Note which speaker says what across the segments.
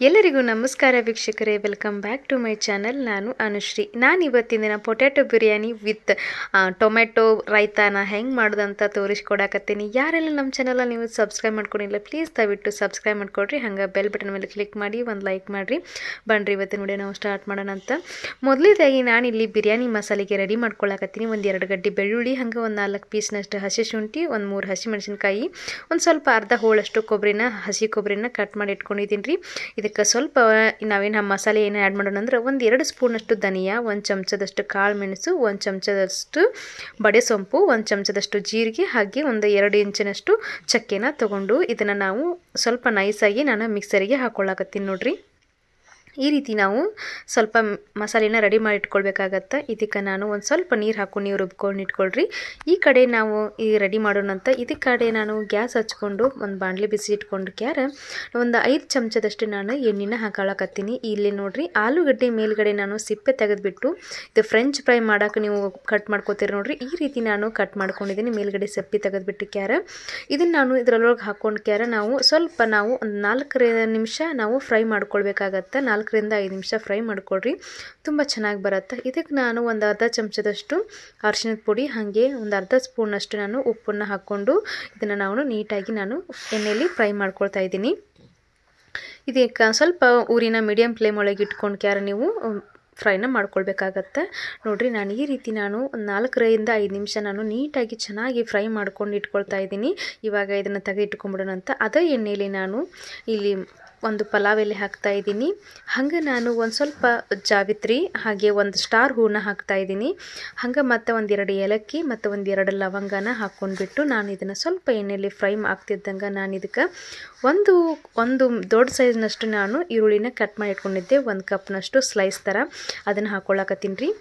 Speaker 1: ಎಲ್ಲರಿಗೂ ನಮಸ್ಕಾರ ವೀಕ್ಷಕರೇ, welcome back to my channel. ನಾನು ಅನುಶ್ರೀ. ನಾನು ಇವತ್ತಿನ ದಿನ ಪೊಟ್ಯಾಟೊ ಬಿರಿಯಾನಿ ವಿತ್ ಟೊಮೆಟೊ ರೈತಾನ ಹೆಂಗೆ ಮಾಡೋದಂತ ತೋರಿಸ್ಕೊಡಕತ್ತೀನಿ. ಯಾರೆಲ್ಲ ನಮ್ಮ ಚಾನಲ್ ನೀವು ಸಬ್ಸ್ಕ್ರೈಬ್ ಮಾಡ್ಕೊಂಡಿಲ್ಲ ಪ್ಲೀಸ್ ದಯವಿಟ್ಟು ಸಬ್ಸ್ಕ್ರೈಬ್ ಮಾಡ್ಕೊಡ್ರಿ. ಹಂಗೆ ಬೆಲ್ ಬಟನ್ ಮೇಲೆ ಕ್ಲಿಕ್ ಮಾಡಿ ಒಂದು ಲೈಕ್ ಮಾಡಿರಿ. ಬನ್ರಿ ಇವತ್ತಿನ ವಿಡಿಯೋ ನಾವು ಸ್ಟಾರ್ಟ್ ಮಾಡೋಣ ಅಂತ. ಮೊದಲೇದಾಗಿ ನಾನಿಲ್ಲಿ ಬಿರಿಯಾನಿ ಮಸಾಲೆಗೆ ರೆಡಿ ಮಾಡ್ಕೊಳಕತ್ತೀನಿ. ಒಂದು 2 ಗಡ್ಡೆ ಬೆಳ್ಳುಳ್ಳಿ, ಹಂಗೆ ಒಂದು 4 ಪೀಸ್ನಷ್ಟು ಹಸಿ ಶುಂಠಿ, ಒಂದು 3 ಹಸಿಮೆಣಸಿನ್ಕಾಯಿ, ಒಂದು ಸ್ವಲ್ಪ ಅರ್ಧ ಹೋಳಷ್ಟು ಕೊಬ್ಬರಿನ, ಹಸಿ ಕೊಬ್ಬರಿನ ಕಟ್ ಮಾಡಿ ಇಟ್ಕೊಂಡಿದ್ದೀನಿ ರೀ. ಇದಕ್ಕೆ ಸ್ವಲ್ಪ ನಾವೇನು ಮಸಾಲೆ ಏನು ಆ್ಯಡ್ ಮಾಡೋಣ ಅಂದ್ರೆ, ಒಂದು 2 ಸ್ಪೂನಷ್ಟು ಧನಿಯಾ, 1 ಚಮಚದಷ್ಟು ಕಾಳು ಮೆಣಸು, 1 ಚಮಚದಷ್ಟು ಬಡೆ ಸೊಂಪು, 1 ಚಮಚದಷ್ಟು ಜೀರಿಗೆ, ಹಾಗೆ ಒಂದು 2 ಇಂಚಿನಷ್ಟು ಚಕ್ಕೆನ ತೊಗೊಂಡು ಇದನ್ನು ನಾವು ಸ್ವಲ್ಪ ನೈಸಾಗಿ ನಾನು ಮಿಕ್ಸರಿಗೆ ಹಾಕ್ಕೊಳ್ಳಕತ್ತೀನಿ ನೋಡ್ರಿ. ಈ ರೀತಿ ನಾವು ಸ್ವಲ್ಪ ಮಸಾಲೆನ ರೆಡಿ ಮಾಡಿ ಇಟ್ಕೊಳ್ಬೇಕಾಗತ್ತೆ. ಇದಕ್ಕೆ ನಾನು ಒಂದು ಸ್ವಲ್ಪ ನೀರು ಹಾಕ್ಕೊಂಡು ನೀವು ರುಬ್ಕೊಂಡು ಇಟ್ಕೊಳ್ರಿ. ಈ ಕಡೆ ನಾವು ಈ ರೆಡಿ ಮಾಡೋಣಂತ ಇದಕ್ಕೆ ಕಡೆ ನಾನು ಗ್ಯಾಸ್ ಹಚ್ಕೊಂಡು ಒಂದು ಬಾಣಲೆ ಬಿಸಿ ಇಟ್ಕೊಂಡು ಒಂದು 5 ಚಮಚದಷ್ಟು ನಾನು ಎಣ್ಣೆನ ಹಾಕೊಳ್ಳಕತ್ತೀನಿ. ಇಲ್ಲಿ ನೋಡ್ರಿ, ಆಲೂಗಡ್ಡೆ ಮೇಲ್ಗಡೆ ನಾನು ಸಿಪ್ಪೆ ತೆಗೆದುಬಿಟ್ಟು ಇದು ಫ್ರೆಂಚ್ ಫ್ರೈ ಮಾಡೋಕೆ ನೀವು ಕಟ್ ಮಾಡ್ಕೋತೀರಿ ನೋಡ್ರಿ. ಈ ರೀತಿ ನಾನು ಕಟ್ ಮಾಡ್ಕೊಂಡಿದ್ದೀನಿ. ಮೇಲ್ಗಡೆ ಸಿಪ್ಪೆ ತೆಗೆದುಬಿಟ್ಟು ಇದನ್ನು ನಾನು ಇದರೊಳಗೆ ಹಾಕ್ಕೊಂಡು ನಾವು ಸ್ವಲ್ಪ ಒಂದು 4 ನಿಮಿಷ ನಾವು ಫ್ರೈ ಮಾಡ್ಕೊಳ್ಬೇಕಾಗತ್ತೆ. 4 ರಿಂದ 5 ನಿಮಿಷ ಫ್ರೈ ಮಾಡ್ಕೊಳ್ರಿ, ತುಂಬ ಚೆನ್ನಾಗಿ ಬರುತ್ತೆ. ಇದಕ್ಕೆ ನಾನು ಒಂದು ಅರ್ಧ ಚಮಚದಷ್ಟು ಅರಿಶಿಣದ ಪುಡಿ, ಹಾಗೆ ಒಂದು ಅರ್ಧ ಸ್ಪೂನಷ್ಟು ನಾನು ಉಪ್ಪನ್ನು ಹಾಕ್ಕೊಂಡು ಇದನ್ನು ನಾನು ನೀಟಾಗಿ ನಾನು ಎಣ್ಣೆಯಲ್ಲಿ ಫ್ರೈ ಮಾಡ್ಕೊಳ್ತಾ ಇದ್ದೀನಿ. ಇದಕ್ಕೆ ಸ್ವಲ್ಪ ಊರಿನ ಮೀಡಿಯಮ್ ಫ್ಲೇಮ್ ಒಳಗೆ ಇಟ್ಕೊಂಡು ನೀವು ಫ್ರೈನ ಮಾಡ್ಕೊಳ್ಬೇಕಾಗತ್ತೆ ನೋಡ್ರಿ. ನಾನು ಈ ರೀತಿ ನಾನು 4 ರಿಂದ 5 ನಿಮಿಷ ನಾನು ನೀಟಾಗಿ ಚೆನ್ನಾಗಿ ಫ್ರೈ ಮಾಡ್ಕೊಂಡು ಇಟ್ಕೊಳ್ತಾ ಇದ್ದೀನಿ. ಇವಾಗ ಇದನ್ನು ತೆಗೆದು ಇಟ್ಕೊಂಡ್ಬಿಡೋಣ ಅಂತ ಅದೇ ಎಣ್ಣೆಯಲ್ಲಿ ನಾನು ಇಲ್ಲಿ ಒಂದು ಪಲಾವ್ ಎಲೆ ಹಾಕ್ತಾ ಇದ್ದೀನಿ. ಹಾಗೆ ನಾನು ಒಂದು ಸ್ವಲ್ಪ ಜಾವಿತ್ರಿ, ಹಾಗೆ ಒಂದು ಸ್ಟಾರ್ ಹೂನ ಹಾಕ್ತಾ ಇದ್ದೀನಿ. ಹಾಗೆ ಮತ್ತು ಒಂದು 2 ಏಲಕ್ಕಿ ಮತ್ತು ಒಂದು 2 ಲವಂಗನ ಹಾಕ್ಕೊಂಡ್ಬಿಟ್ಟು ನಾನು ಇದನ್ನು ಸ್ವಲ್ಪ ಎಣ್ಣೆಯಲ್ಲಿ ಫ್ರೈ ಆಗ್ತಿದ್ದಂಗೆ ನಾನು ಇದಕ್ಕೆ ಒಂದು ದೊಡ್ಡ ಸೈಜ್ನಷ್ಟು ನಾನು ಈರುಳ್ಳಿನ ಕಟ್ ಮಾಡಿ ಇಟ್ಕೊಂಡಿದ್ದೆ, 1 ಕಪ್ನಷ್ಟು ಸ್ಲೈಸ್ ಥರ ಅದನ್ನು ಹಾಕ್ಕೊಳ್ಳಕತ್ತೀನಿ ರೀ.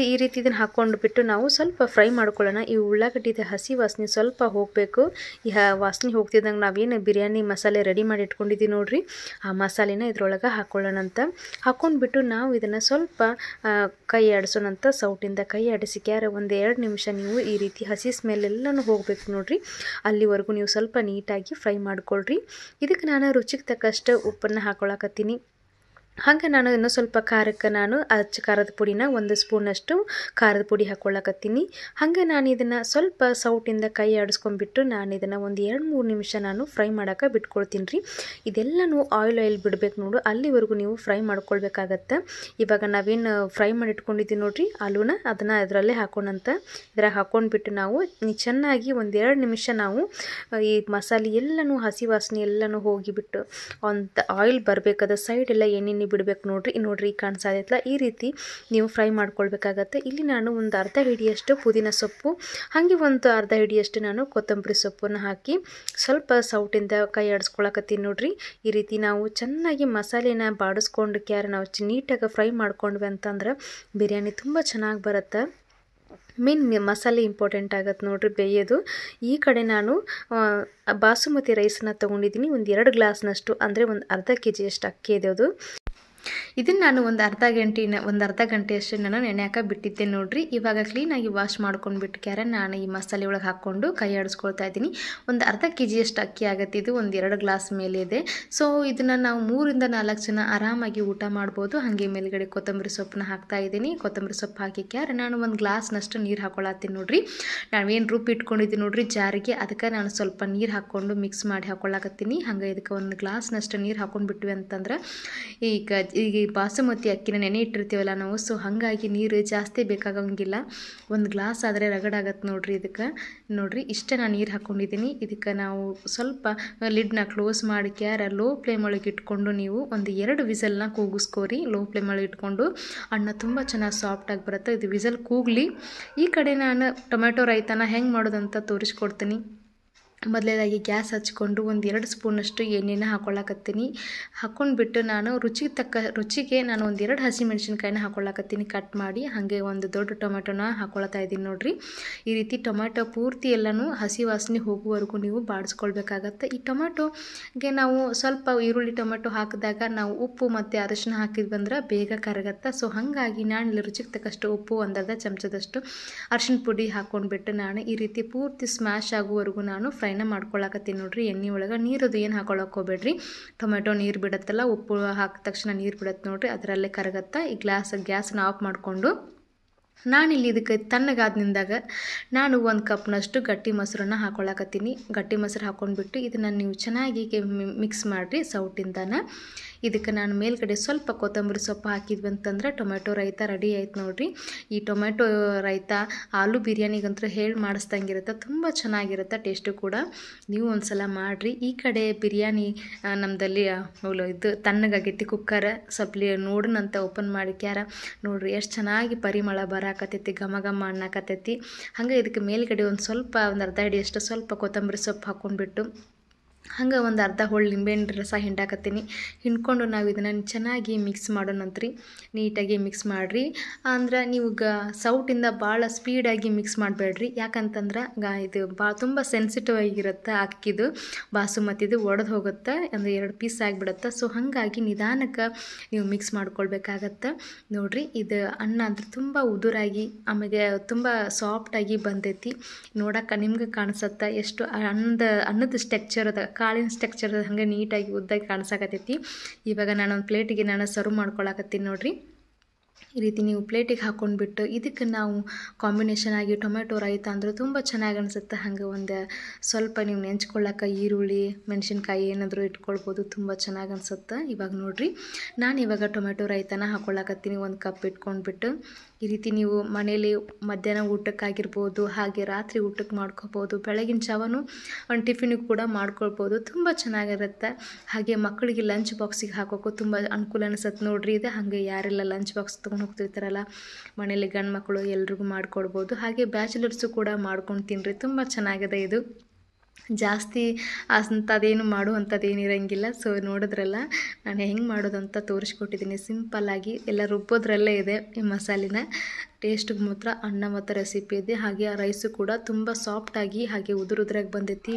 Speaker 1: ಈ ರೀತಿ ಇದನ್ನು ಹಾಕ್ಕೊಂಡ್ಬಿಟ್ಟು ನಾವು ಸ್ವಲ್ಪ ಫ್ರೈ ಮಾಡ್ಕೊಳ್ಳೋಣ. ಈ ಉಳ್ಳಾಗಡ್ಡಿದ ಹಸಿ ವಾಸನೆ ಸ್ವಲ್ಪ ಹೋಗಬೇಕು. ಈ ವಾಸನೆ ಹೋಗ್ತಿದ್ದಂಗೆ ನಾವೇನು ಬಿರಿಯಾನಿ ಮಸಾಲೆ ರೆಡಿ ಮಾಡಿ ಇಟ್ಕೊಂಡಿದ್ದೀವಿ ನೋಡ್ರಿ, ಆ ಮಸಾಲೆನ ಇದ್ರೊಳಗೆ ಹಾಕ್ಕೊಳ್ಳೋಣ ಅಂತ ಹಾಕ್ಕೊಂಡ್ಬಿಟ್ಟು ನಾವು ಇದನ್ನು ಸ್ವಲ್ಪ ಕೈ ಆಡಿಸೋಣಂತ. ಸೌಟಿಂದ ಕೈ ಆಡಿಸಿ ಒಂದು 2 ನಿಮಿಷ ನೀವು ಈ ರೀತಿ ಹಸಿ ಸ್ಮೆಲ್ ಎಲ್ಲನೂ ಹೋಗಬೇಕು ನೋಡ್ರಿ, ಅಲ್ಲಿವರೆಗೂ ನೀವು ಸ್ವಲ್ಪ ನೀಟಾಗಿ ಫ್ರೈ ಮಾಡ್ಕೊಳ್ರಿ. ಇದಕ್ಕೆ ನಾನು ರುಚಿಗೆ ತಕ್ಕಷ್ಟು ಉಪ್ಪನ್ನು ಹಾಕ್ಕೊಳಕತ್ತೀನಿ. ಹಾಗೆ ನಾನು ಇನ್ನೂ ಸ್ವಲ್ಪ ಖಾರಕ್ಕೆ ನಾನು ಖಾರದ ಪುಡಿನ 1 ಸ್ಪೂನಷ್ಟು ಖಾರದ ಪುಡಿ ಹಾಕ್ಕೊಳ್ಳಕತ್ತೀನಿ. ಹಾಗೆ ನಾನು ಇದನ್ನು ಸ್ವಲ್ಪ ಸೌಟಿಂದ ಕೈ ಆಡಿಸ್ಕೊಂಡ್ಬಿಟ್ಟು ನಾನು ಇದನ್ನು ಒಂದು 2-3 ನಿಮಿಷ ನಾನು ಫ್ರೈ ಮಾಡೋಕೆ ಬಿಟ್ಕೊಳ್ತೀನಿ ರೀ. ಇದೆಲ್ಲನೂ ಆಯಿಲ್ ಬಿಡಬೇಕು ನೋಡು, ಅಲ್ಲಿವರೆಗೂ ನೀವು ಫ್ರೈ ಮಾಡ್ಕೊಳ್ಬೇಕಾಗತ್ತೆ. ಇವಾಗ ನಾವೇನು ಫ್ರೈ ಮಾಡಿ ಇಟ್ಕೊಂಡಿದ್ದೀವಿ ನೋಡ್ರಿ ಆಲೂನ, ಅದನ್ನು ಇದರಲ್ಲೇ ಹಾಕೋಣಂತ. ಇದ್ರಾಗ ಹಾಕ್ಕೊಂಡ್ಬಿಟ್ಟು ನಾವು ಚೆನ್ನಾಗಿ ಒಂದು 2 ನಿಮಿಷ ನಾವು ಈ ಮಸಾಲೆ ಎಲ್ಲನೂ ಹಸಿ ವಾಸನೆ ಎಲ್ಲನೂ ಹೋಗಿಬಿಟ್ಟು ಒಂದು ಆಯಿಲ್ ಬರಬೇಕಾದ ಸೈಡ್ ಎಲ್ಲ ಎಣ್ಣೆ ಬಿಡಬೇಕು ನೋಡ್ರಿ ಕಾಣಿಸ್ತಾ ಈ ರೀತಿ ನೀವು ಫ್ರೈ ಮಾಡ್ಕೊಳ್ಬೇಕಾಗತ್ತೆ. ಇಲ್ಲಿ ನಾನು ಒಂದು ಅರ್ಧ ಹಿಡಿಯಷ್ಟು ಪುದೀನ ಸೊಪ್ಪು, ಹಾಗೆ ಒಂದು ಅರ್ಧ ಹಿಡಿಯಷ್ಟು ನಾನು ಕೊತ್ತಂಬರಿ ಸೊಪ್ಪನ್ನು ಹಾಕಿ ಸ್ವಲ್ಪ ಸೌಟಿಂದ ಕೈ ಆಡಿಸ್ಕೊಳಕತ್ತೀನಿ ನೋಡ್ರಿ. ಈ ರೀತಿ ನಾವು ಚೆನ್ನಾಗಿ ಮಸಾಲೆನ ಬಾಡಿಸ್ಕೊಂಡು ನಾವು ನೀಟಾಗಿ ಫ್ರೈ ಮಾಡ್ಕೊಂಡ್ವಿ ಅಂತಂದ್ರೆ ಬಿರಿಯಾನಿ ತುಂಬ ಚೆನ್ನಾಗಿ ಬರುತ್ತೆ. ಮೇನ್ ಮಸಾಲೆ ಇಂಪಾರ್ಟೆಂಟ್ ಆಗುತ್ತೆ ನೋಡ್ರಿ ಬೇಯೋದು. ಈ ಕಡೆ ನಾನು ಬಾಸುಮತಿ ರೈಸನ್ನ ತೊಗೊಂಡಿದ್ದೀನಿ, ಒಂದು 2 ಗ್ಲಾಸ್ನಷ್ಟು, ಅಂದರೆ ಒಂದು ಅರ್ಧ kg ಅಕ್ಕಿ ಇದೆ ಅದು. ಇದನ್ನು ನಾನು ಒಂದು ಅರ್ಧ ಗಂಟೆಯಷ್ಟು ನಾನು ನೆನೆಯಾಕ ಬಿಟ್ಟಿದ್ದೆ ನೋಡ್ರಿ. ಇವಾಗ ಕ್ಲೀನಾಗಿ ವಾಶ್ ಮಾಡ್ಕೊಂಡ್ಬಿಟ್ಟು ನಾನು ಈ ಮಸಾಲೆ ಒಳಗೆ ಹಾಕ್ಕೊಂಡು ಕೈ ಆಡಿಸ್ಕೊಳ್ತಾ ಇದ್ದೀನಿ. ಒಂದು ಅರ್ಧ kg ಅಕ್ಕಿ ಆಗುತ್ತೆ ಇದು, ಒಂದು 2 ಗ್ಲಾಸ್ ಮೇಲೆ ಇದೆ. ಸೊ ಇದನ್ನು ನಾವು 3 ರಿಂದ 4 ಜನ ಆರಾಮಾಗಿ ಊಟ ಮಾಡ್ಬೋದು. ಹಾಗೆ ಮೇಲ್ಗಡೆ ಕೊತ್ತಂಬರಿ ಸೊಪ್ಪನ್ನ ಹಾಕ್ತಾ ಇದ್ದೀನಿ. ಕೊತ್ತಂಬರಿ ಸೊಪ್ಪು ಹಾಕಿ ನಾನು ಒಂದು ಗ್ಲಾಸ್ನಷ್ಟು ನೀರು ಹಾಕ್ಕೊಳತ್ತೀನಿ ನೋಡ್ರಿ. ನಾವೇನು ರುಬ್ಬಿ ಇಟ್ಕೊಂಡಿದ್ದೀನಿ ನೋಡ್ರಿ ಜಾರಿಗೆ, ಅದಕ್ಕೆ ನಾನು ಸ್ವಲ್ಪ ನೀರು ಹಾಕ್ಕೊಂಡು ಮಿಕ್ಸ್ ಮಾಡಿ ಹಾಕ್ಕೊಳಕತ್ತೀನಿ. ಹಾಗೆ ಇದಕ್ಕೆ ಒಂದು ಗ್ಲಾಸ್ನಷ್ಟು ನೀರು ಹಾಕ್ಕೊಂಡ್ಬಿಟ್ವಿ ಅಂತಂದ್ರೆ ಈಗ ಬಾಸುಮತಿ ಅಕ್ಕಿನ ನೆನೆ ಇಟ್ಟಿರ್ತೀವಲ್ಲ ನಾವು, ಸೊ ಹಾಗಾಗಿ ನೀರು ಜಾಸ್ತಿ ಬೇಕಾಗಂಗಿಲ್ಲ. ಒಂದು ಗ್ಲಾಸ್ ಆದರೆ ರಗಡಾಗತ್ತೆ ನೋಡ್ರಿ. ಇದಕ್ಕೆ ನೋಡ್ರಿ ಇಷ್ಟ ನಾನು ನೀರು ಹಾಕ್ಕೊಂಡಿದ್ದೀನಿ. ಇದಕ್ಕೆ ನಾವು ಸ್ವಲ್ಪ ಲಿಡ್ನ ಕ್ಲೋಸ್ ಮಾಡಿ ಲೋ ಫ್ಲೇಮ್ ಒಳಗೆ ಇಟ್ಕೊಂಡು ನೀವು ಒಂದು 2 ವಿಸಲ್ನ ಕೂಗಿಸ್ಕೋರಿ. ಲೋ ಫ್ಲೇಮ್ ಒಳಗೆ ಇಟ್ಕೊಂಡು ಅನ್ನ ತುಂಬ ಚೆನ್ನಾಗಿ ಸಾಫ್ಟಾಗಿ ಬರುತ್ತೆ. ಇದು ವಿಸಲ್ ಕೂಗಲಿ. ಈ ಕಡೆ ನಾನು ಟೊಮೆಟೊ ರೈತಾನ ಹೆಂಗೆ ಮಾಡೋದಂತ ತೋರಿಸ್ಕೊಡ್ತೀನಿ. ಮೊದಲೇದಾಗಿ ಗ್ಯಾಸ್ ಹಚ್ಕೊಂಡು ಒಂದು 2 ಸ್ಪೂನಷ್ಟು ಎಣ್ಣೆನ ಹಾಕ್ಕೊಳ್ಳಕತ್ತೀನಿ. ಹಾಕ್ಕೊಂಡ್ಬಿಟ್ಟು ನಾನು ರುಚಿಗೆ ನಾನು ಒಂದು 2 ಹಸಿಮೆಣಸಿನ್ಕಾಯಿನ ಹಾಕ್ಕೊಳ್ಳಕತ್ತೀನಿ ಕಟ್ ಮಾಡಿ. ಹಾಗೆ ಒಂದು ದೊಡ್ಡ ಟೊಮೆಟೊನ ಹಾಕ್ಕೊಳ್ತಾ ಇದ್ದೀನಿ ನೋಡ್ರಿ. ಈ ರೀತಿ ಟೊಮೆಟೊ ಪೂರ್ತಿ ಎಲ್ಲನೂ ಹಸಿ ವಾಸನೆ ಹೋಗುವವರೆಗೂ ನೀವು ಬಾಡಿಸ್ಕೊಳ್ಬೇಕಾಗತ್ತೆ. ಈ ಟೊಮೆಟೊಗೆ ನಾವು ಸ್ವಲ್ಪ ಈರುಳ್ಳಿ ಟೊಮೆಟೊ ಹಾಕಿದಾಗ ನಾವು ಉಪ್ಪು ಮತ್ತು ಅರಿಶಿನ ಹಾಕಿದ್ ಬಂದ್ರೆ ಬೇಗ ಕರಗತ್ತೆ. ಸೊ ಹಾಗಾಗಿ ನಾನು ಇಲ್ಲಿ ರುಚಿಗೆ ತಕ್ಕಷ್ಟು ಉಪ್ಪು, ಒಂದು ಅರ್ಧ ಚಮಚದಷ್ಟು ಅರಿಶಿನ ಪುಡಿ ಹಾಕ್ಕೊಂಡ್ಬಿಟ್ಟು ನಾನು ಈ ರೀತಿ ಪೂರ್ತಿ ಸ್ಮ್ಯಾಶ್ ಆಗುವವರೆಗೂ ನಾನು ಫ್ರೈ ಫ್ರೈನ ಮಾಡ್ಕೊಳಕತ್ತೀನಿ ನೋಡ್ರಿ. ಎಣ್ಣೆ ಒಳಗೆ ನೀರದು ಏನು ಹಾಕೊಳಕ್ಕೆ ಹೋಗ್ಬೇಡ್ರಿ. ಟೊಮೆಟೊ ನೀರು ಬಿಡುತ್ತಲ್ಲ, ಉಪ್ಪು ಹಾಕಿದ ತಕ್ಷಣ ನೀರು ಬಿಡುತ್ತೆ ನೋಡ್ರಿ, ಅದರಲ್ಲೇ ಕರಗತ್ತಾ. ಈ ಗ್ಯಾಸನ್ನ ಆಫ್ ಮಾಡಿಕೊಂಡು ನಾನಿಲ್ಲಿ ಇದಕ್ಕೆ ತಣ್ಣಗಾದ್ನಿಂದಾಗ ನಾನು 1 ಕಪ್ನಷ್ಟು ಗಟ್ಟಿ ಮೊಸರನ್ನ ಹಾಕೊಳಕತ್ತೀನಿ. ಗಟ್ಟಿ ಮೊಸರು ಹಾಕ್ಕೊಂಡ್ಬಿಟ್ಟು ಇದನ್ನು ನೀವು ಚೆನ್ನಾಗಿ ಮಿಕ್ಸ್ ಮಾಡಿರಿ ಸೌಟಿಂದನ. ಇದಕ್ಕೆ ನಾನು ಮೇಲ್ಗಡೆ ಸ್ವಲ್ಪ ಕೊತ್ತಂಬರಿ ಸೊಪ್ಪು ಹಾಕಿದ್ವಿ ಅಂತಂದ್ರೆ ಟೊಮೆಟೊ ರೈತ ರೆಡಿ ಆಯ್ತು ನೋಡ್ರಿ. ಈ ಟೊಮೆಟೊ ರೈತ ಆಲೂ ಬಿರಿಯಾನಿಗಂತೂ ಹೇಳಿ ಮಾಡಿಸ್ದಂಗಿರುತ್ತೆ, ತುಂಬ ಚೆನ್ನಾಗಿರುತ್ತೆ ಟೇಸ್ಟು ಕೂಡ. ನೀವು ಒಂದ್ಸಲ ಮಾಡಿರಿ. ಈ ಕಡೆ ಬಿರಿಯಾನಿ ನಮ್ಮದಲ್ಲಿ ಇದು ತಣ್ಣಗಾಗೈತಿ ಕುಕ್ಕರ್, ಸ್ವಲ್ಪ ನೋಡೋಣಂತ ಓಪನ್ ಮಾಡಿಕ್ಯಾರ ನೋಡ್ರಿ ಎಷ್ಟು ಚೆನ್ನಾಗಿ ಪರಿಮಳ ಬರಾಕತ್ತೈತಿ, ಘಮ ಘಮ ಅನ್ನಕತ್ತೈತಿ. ಹಂಗೆ ಇದಕ್ಕೆ ಮೇಲ್ಗಡೆ ಒಂದು ಅರ್ಧ ಹಿಡಿಯಷ್ಟು ಸ್ವಲ್ಪ ಕೊತ್ತಂಬರಿ ಸೊಪ್ಪು ಹಾಕ್ಕೊಂಡ್ಬಿಟ್ಟು ಹಂಗೆ ಒಂದು ಅರ್ಧ ಹೋಳು ನಿಂಬೆಹಣ್ಣು ರಸ ಹಿಂಡಾಕತ್ತೀನಿ. ಹಿಂಡ್ಕೊಂಡು ನಾವು ಇದನ್ನು ಚೆನ್ನಾಗಿ ಮಿಕ್ಸ್ ಮಾಡೋಣಂತ್ರಿ. ನೀಟಾಗಿ ಮಿಕ್ಸ್ ಮಾಡಿರಿ. ಅಂದ್ರೆ ನೀವು ಸೌಟಿಂದ ಭಾಳ ಸ್ಪೀಡಾಗಿ ಮಿಕ್ಸ್ ಮಾಡಬೇಡ್ರಿ, ಯಾಕಂತಂದ್ರೆ ಇದು ತುಂಬ ಸೆನ್ಸಿಟಿವ್ ಆಗಿರುತ್ತೆ. ಅಕ್ಕಿದು ಬಾಸುಮತಿದು ಒಡೆದು ಹೋಗುತ್ತೆ, ಅಂದರೆ 2 ಪೀಸ್ ಆಗಿಬಿಡುತ್ತೆ. ಸೊ ಹಾಗಾಗಿ ನಿಧಾನಕ್ಕೆ ನೀವು ಮಿಕ್ಸ್ ಮಾಡ್ಕೊಳ್ಬೇಕಾಗತ್ತೆ ನೋಡಿರಿ. ಇದು ಅನ್ನ ಅಂದ್ರೆ ತುಂಬ ಉದುರಾಗಿ ಆಮೇಲೆ ತುಂಬ ಸಾಫ್ಟಾಗಿ ಬಂದೈತಿ. ನೋಡೋಕೆ ನಿಮ್ಗೆ ಕಾಣಿಸುತ್ತೆ ಎಷ್ಟು ಅನ್ನದ ಸ್ಟ್ರಕ್ಚರ್ ಅದ, ಕಾಳಿನ ಸ್ಟ್ರಕ್ಚರ್ ಹಂಗೆ ನೀಟಾಗಿ ಉದ್ದಾಗಿ ಕಾಣಿಸಾಕತ್ತೈತಿ. ಇವಾಗ ನಾನೊಂದು ಪ್ಲೇಟಿಗೆ ಸರ್ವ್ ಮಾಡ್ಕೊಳಕತ್ತೀನಿ ನೋಡ್ರಿ. ಈ ರೀತಿ ನೀವು ಪ್ಲೇಟಿಗೆ ಹಾಕ್ಕೊಂಡ್ಬಿಟ್ಟು ಇದಕ್ಕೆ ನಾವು ಕಾಂಬಿನೇಷನ್ ಆಗಿ ಟೊಮೆಟೊ ರೈತ ಅಂದ್ರೆ ತುಂಬ ಚೆನ್ನಾಗಿ ಅನಿಸುತ್ತೆ. ಹಂಗೆ ಒಂದು ಸ್ವಲ್ಪ ನೀವು ನೆಂಚ್ಕೊಳ್ಳೋಕೆ ಈರುಳ್ಳಿ ಮೆಣಸಿನ್ಕಾಯಿ ಏನಾದರೂ ಇಟ್ಕೊಳ್ಬೋದು, ತುಂಬ ಚೆನ್ನಾಗಿ ಅನಿಸುತ್ತೆ. ಇವಾಗ ನೋಡಿರಿ, ನಾನು ಇವಾಗ ಟೊಮೆಟೊ ರೈತನ ಹಾಕ್ಕೊಳಕತ್ತೀನಿ 1 ಕಪ್ ಇಟ್ಕೊಂಡ್ಬಿಟ್ಟು. ಈ ರೀತಿ ನೀವು ಮನೇಲಿ ಮಧ್ಯಾಹ್ನ ಊಟಕ್ಕಾಗಿರ್ಬೋದು, ಹಾಗೆ ರಾತ್ರಿ ಊಟಕ್ಕೆ ಮಾಡ್ಕೋಬೋದು, ಬೆಳಗಿನ ಜಾವನು ಒಂದು ಟಿಫಿನಿಗೆ ಕೂಡ ಮಾಡ್ಕೊಳ್ಬೋದು, ತುಂಬ ಚೆನ್ನಾಗಿರುತ್ತೆ. ಹಾಗೆ ಮಕ್ಕಳಿಗೆ ಲಂಚ್ ಬಾಕ್ಸಿಗೆ ಹಾಕೋಕ್ಕೂ ತುಂಬ ಅನುಕೂಲ ಅನಿಸುತ್ತೆ ನೋಡ್ರಿ. ಇದು ಹಾಗೆ ಯಾರೆಲ್ಲ ಲಂಚ್ ಬಾಕ್ಸ್ ತೊಗೊಂಡು ಹೋಗ್ತಿರ್ತಾರಲ್ಲ ಮನೇಲಿ ಗಂಡು ಮಕ್ಕಳು ಎಲ್ರಿಗೂ ಮಾಡಿಕೊಡ್ಬೋದು. ಹಾಗೆ ಬ್ಯಾಚುಲರ್ಸು ಕೂಡ ಮಾಡ್ಕೊಂಡು ತಿನ್ನಿರಿ, ತುಂಬ ಚೆನ್ನಾಗಿದೆ ಇದು. ಜಾಸ್ತಿ ಅಂಥದ್ದೇನು ಮಾಡುವಂಥದ್ದೇನು ಇರೋಂಗಿಲ್ಲ. ಸೊ ನೋಡಿದ್ರಲ್ಲ ನಾನು ಹೆಂಗೆ ಮಾಡೋದಂತ ತೋರಿಸ್ಕೊಟ್ಟಿದ್ದೀನಿ. ಸಿಂಪಲ್ಲಾಗಿ ಎಲ್ಲ ರುಬ್ಬೋದ್ರಲ್ಲೇ ಇದೆ ಈ ಮಸಾಲಿನ. ಟೇಸ್ಟಿಗೆ ಮಾತ್ರ ಅನ್ನ ಮತ್ತು ರೆಸಿಪಿ ಇದೆ. ಹಾಗೆ ಆ ರೈಸು ಕೂಡ ತುಂಬ ಸಾಫ್ಟಾಗಿ ಹಾಗೆ ಉದುರಾಗಿ ಬಂದೈತಿ.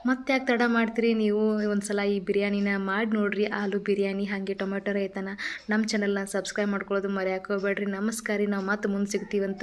Speaker 1: ಮತ್ತೆ ಯಾಕೆ ತಡ ಮಾಡ್ತೀರಿ, ನೀವು ಒಂದು ಸಲ ಈ ಬಿರಿಯಾನಿನ ಮಾಡಿ ನೋಡಿರಿ, ಆಲೂ ಬಿರಿಯಾನಿ ಹಾಗೆ ಟೊಮೆಟೊ ರೈತನ. ನಮ್ಮ ಚಾನಲ್ನ ಸಬ್ಸ್ಕ್ರೈಬ್ ಮಾಡ್ಕೊಳ್ಳೋದು ಮರೆಯೋಕೆ ಹೋಗ್ಬೇಡ್ರಿ. ನಮಸ್ಕಾರ, ನಾವು ಮತ್ತೆ ಮುಂದೆ ಸಿಗ್ತೀವಂತ.